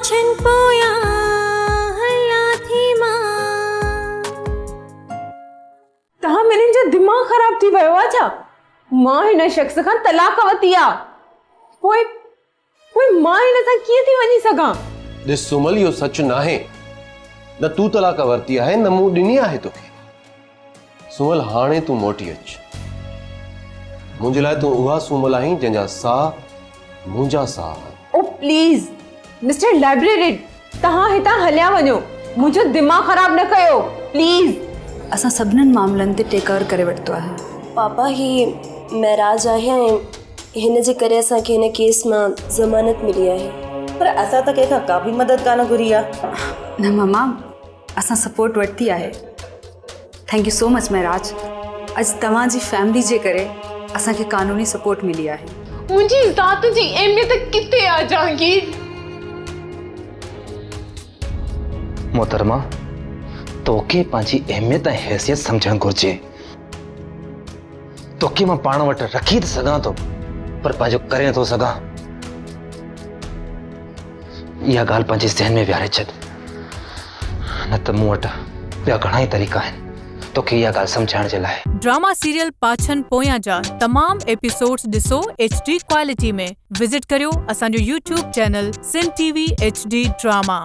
पाछन पोया हल्ला थी मां। तहां मैंने जो दिमाग खराब थी भयो आ छा? मां हिन शख्स खां तलाक वती आ। पोइ मां हिन सां कीअं थी वञी सघां? ॾिस सुमल, इहो सच नाहे। न तूं तलाक वरती आहे न मूं ॾिनी आहे तोखे। सुमल, हाणे तूं मोटी अच। मुंहिंजे लाइ तूं उहा सुमल आहीं जंहिंजा साह मुंहिंजा साह। ओ प्लीज मिस्टर लाइब्रेरियन, तहां हितां हलिया वञो। मुंहिंजो दिमाग खराब न कयो प्लीज। असां सभिनीनि मामलनि ते टेक ओवर करे वरितो आहे। पापा ही महराज आहे ऐं हिन जे करे असांखे हिन केस मां ज़मानत मिली आहे। पर असां त कंहिंखां का बि मदद कान घुरी आहे। न ममा, असां सपोर्ट वरिती आहे। थैंक यू सो मच महराज। अॼु तव्हांजी फैमिली जे करे असांखे कानूनी सपोर्ट मिली आहे। मुंहिंजी ज़ात जी अहमियत किथे आहे जहांगीर? मोहतरमा, तोखे पंहिंजी अहमियत ऐं हैसियत सम्झणु घुर्जे। तोखे मां पाण वटि रखी त सघां थो, पर पंहिंजो करे नथो सघां। इहा ॻाल्हि पंहिंजे ज़हन में विहारे छॾ, न त मूं वटि ॿिया घणा ई तरीक़ा आहिनि तोखे इहा ॻाल्हि सम्झाइण जे लाइ। ड्रामा सीरियल पाछन पोयां जा तमाम एपिसोड्स ॾिसो HD क्वालिटी में। विजिट करियो असांजो YouTube channel Sindh TV HD drama.